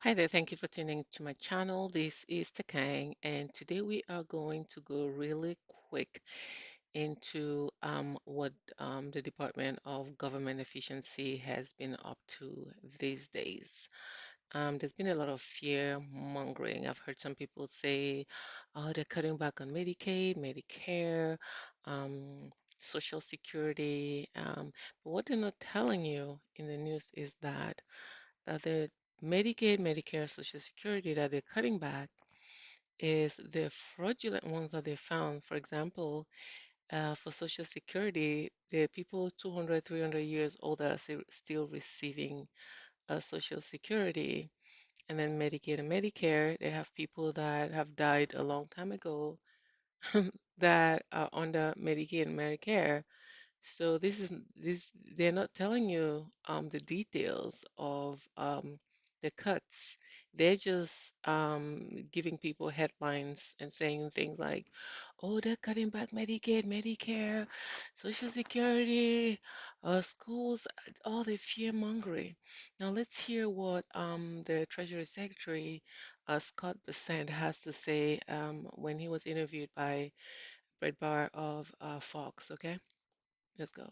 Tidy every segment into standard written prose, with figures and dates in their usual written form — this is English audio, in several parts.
Hi there, thank you for tuning to my channel. This is Takang, and today we are going to go really quick into what the Department of Government Efficiency has been up to these days. There's been a lot of fear mongering. I've heard some people say, oh, they're cutting back on Medicaid, Medicare, Social Security. But what they're not telling you in the news is that the Medicaid, Medicare, Social Security that they're cutting back is the fraudulent ones that they found. For example, for Social Security, the people 200, 300 years old that are still receiving Social Security. And then Medicaid and Medicare, they have people that have died a long time ago that are under Medicaid and Medicare. So this they're not telling you the details of the cuts. They're just giving people headlines and saying things like, "Oh, they're cutting back Medicaid, Medicare, Social Security, schools, all the fear mongering." Now let's hear what the Treasury Secretary Scott Bessent has to say when he was interviewed by Brett Barr of Fox. Okay, let's go.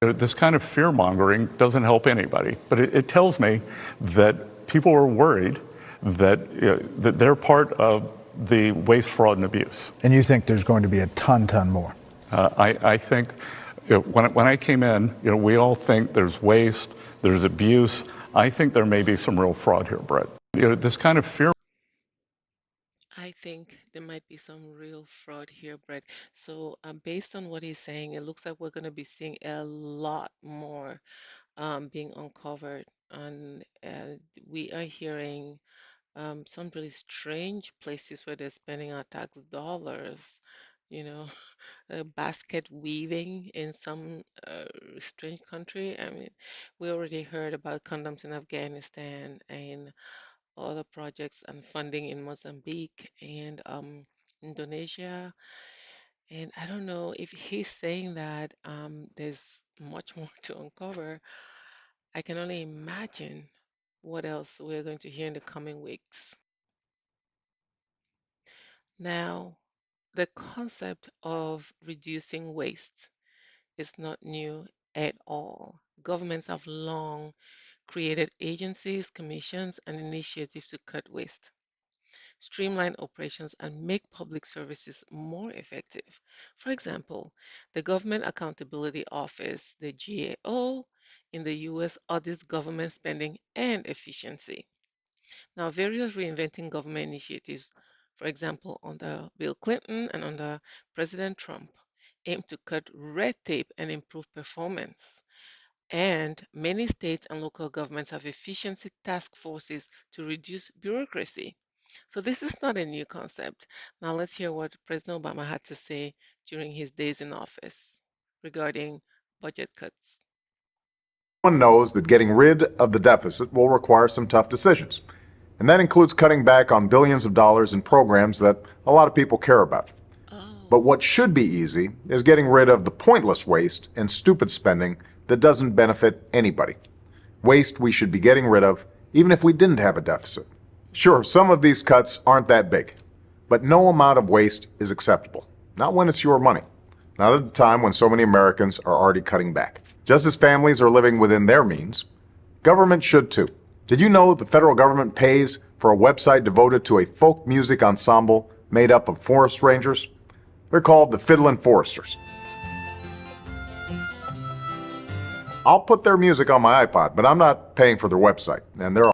This kind of fear mongering doesn't help anybody, but it tells me that people are worried that, that they're part of the waste, fraud, and abuse. And you think there's going to be a ton more? I think when I came in, we all think there's waste, there's abuse. I think there may be some real fraud here, Brett. This kind of fear. I think there might be some real fraud here, Brett. So, based on what he's saying, it looks like we're going to be seeing a lot more being uncovered. And we are hearing some really strange places where they're spending our tax dollars, you know, basket weaving in some strange country. I mean, we already heard about condoms in Afghanistan and other projects and funding in Mozambique and Indonesia. And I don't know if he's saying that there's much more to uncover. I can only imagine what else we're going to hear in the coming weeks. Now, the concept of reducing waste is not new at all. Governments have long created agencies, commissions, and initiatives to cut waste, streamline operations, and make public services more effective. For example, the Government Accountability Office, the GAO, in the US audits government spending and efficiency. Now, various reinventing government initiatives, for example, under Bill Clinton and under President Trump, aim to cut red tape and improve performance. And many states and local governments have efficiency task forces to reduce bureaucracy. So this is not a new concept. Now let's hear what President Obama had to say during his days in office regarding budget cuts. Everyone knows that getting rid of the deficit will require some tough decisions. And that includes cutting back on billions of dollars in programs that a lot of people care about. But Oh, what should be easy is getting rid of the pointless waste and stupid spending that doesn't benefit anybody. Waste we should be getting rid of, even if we didn't have a deficit. Sure, some of these cuts aren't that big, but no amount of waste is acceptable. Not when it's your money. Not at a time when so many Americans are already cutting back. Just as families are living within their means, government should too. Did you know the federal government pays for a website devoted to a folk music ensemble made up of forest rangers? They're called the Fiddlin' Foresters. I'll put their music on my iPod, but I'm not paying for their website, and they're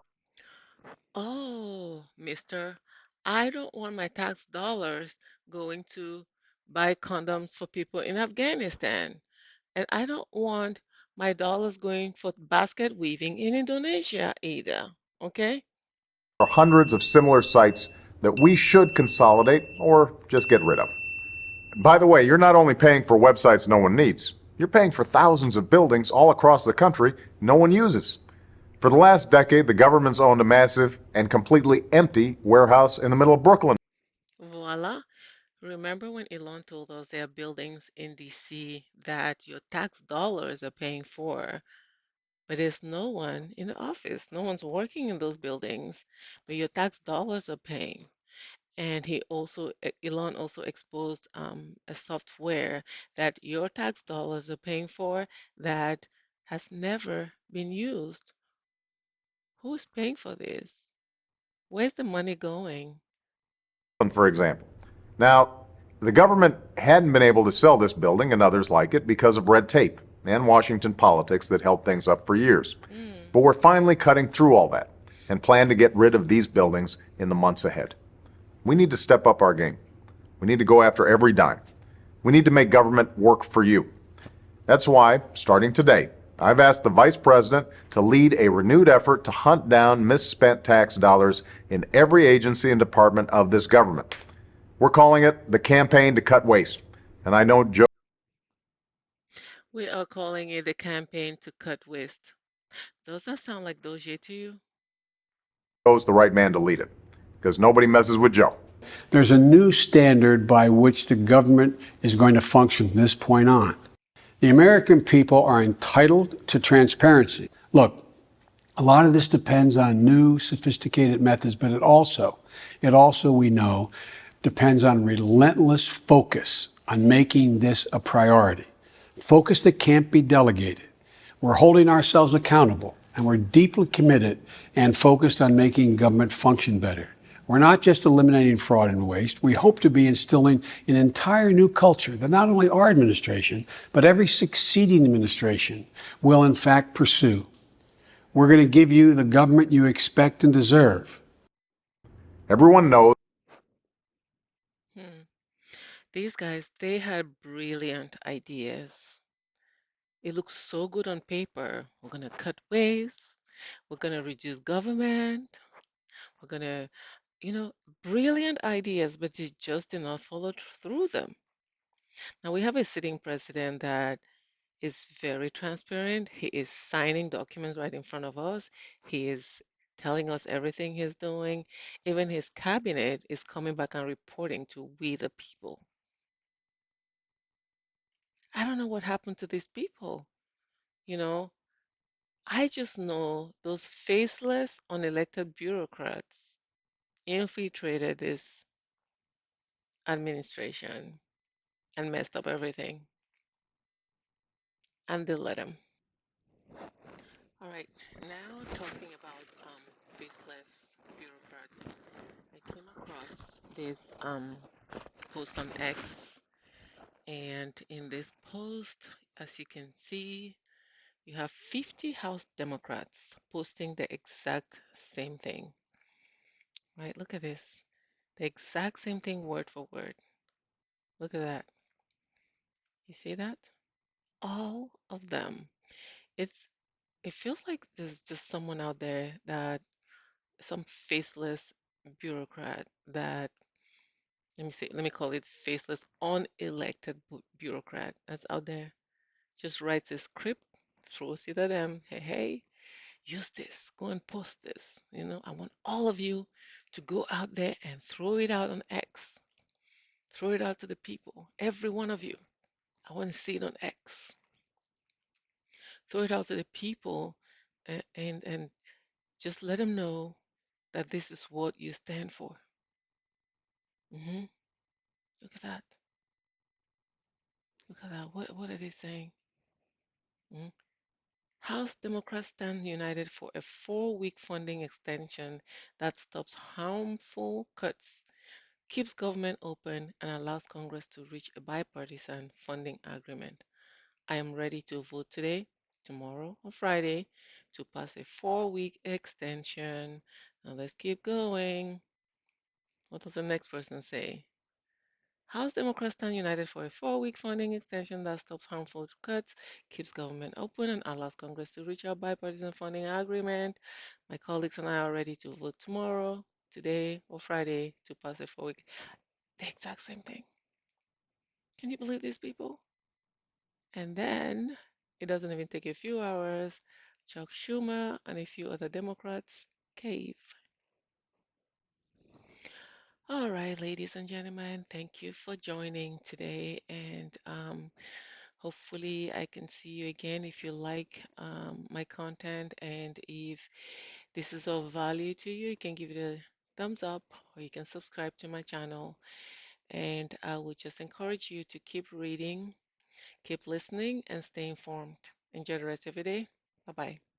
oh, Mister, I don't want my tax dollars going to buy condoms for people in Afghanistan. And I don't want my dollars going for basket weaving in Indonesia either. Okay? hundreds of similar sites that we should consolidate or just get rid of. By the way, you're not only paying for websites no one needs, you're paying for thousands of buildings all across the country no one uses. For the last decade, the government's owned a massive and completely empty warehouse in the middle of Brooklyn. Voila. Remember when Elon told us there are buildings in DC that your tax dollars are paying for? but there's no one in the office. No one's working in those buildings, but your tax dollars are paying. And Elon also exposed a software that your tax dollars are paying for that has never been used. Who's paying for this? Where's the money going? For example. Now, the government hadn't been able to sell this building and others like it because of red tape and Washington politics that held things up for years. Mm. But we're finally cutting through all that and plan to get rid of these buildings in the months ahead. We need to step up our game. We need to go after every dime. We need to make government work for you. That's why, starting today, I've asked the Vice President to lead a renewed effort to hunt down misspent tax dollars in every agency and department of this government. We're calling it the Campaign to Cut Waste. And I know Joe We are calling it the campaign to cut waste. Does that sound like DOGE to you? is the right man to lead it, because nobody messes with Joe. There's a new standard by which the government is going to function from this point on. The American people are entitled to transparency. Look, a lot of this depends on new, sophisticated methods, but it also, we know, depends on relentless focus on making this a priority. Focus that can't be delegated. We're holding ourselves accountable, and we're deeply committed and focused on making government function better. We're not just eliminating fraud and waste. We hope to be instilling an entire new culture that not only our administration, but every succeeding administration will in fact pursue. We're going to give you the government you expect and deserve. Everyone knows Hmm. These guys, they had brilliant ideas. It looks so good on paper. We're going to cut waste. We're going to reduce government. We're going to, brilliant ideas, but they just did not follow through them. Now we have a sitting president that is very transparent. He is signing documents right in front of us. He is telling us everything he's doing. Even his cabinet is coming back and reporting to we the people. I don't know what happened to these people. You know, I just know those faceless, unelected bureaucrats infiltrated this administration and messed up everything, and they let them. All right, now talking about faceless bureaucrats, I came across this post on X, and in this post, as you can see, you have 50 House Democrats posting the exact same thing. Right? Look at this. The exact same thing word for word. Look at that. You see that? All of them. It's it feels like there's just someone out there that some faceless bureaucrat that let me call it faceless unelected bureaucrat that's out there just writes a script, throws it at them. Hey, hey, use this. Go and post this. I want all of you to go out there and throw it out on X. Throw it out to the people. Every one of you. I want to see it on X. Throw it out to the people and just let them know that this is what you stand for. hmm Look at that. Look at that. What are they saying? Mhm. House Democrats stand united for a 4-week funding extension that stops harmful cuts, keeps government open, and allows Congress to reach a bipartisan funding agreement. I am ready to vote today, tomorrow, or Friday to pass a 4-week extension. Now let's keep going. What does the next person say? House Democrats stand united for a 4-week funding extension that stops harmful cuts, keeps government open, and allows Congress to reach a bipartisan funding agreement. My colleagues and I are ready to vote tomorrow, today, or Friday to pass a 4-week. The exact same thing. Can you believe these people? And then it doesn't even take a few hours. Chuck Schumer and a few other Democrats cave. All right, ladies and gentlemen, thank you for joining today. And Hopefully, I can see you again if you like my content, and if this is of value to you, you can give it a thumbs up or you can subscribe to my channel. And I would just encourage you to keep reading, keep listening, and stay informed. Enjoy the rest of your day. Bye bye.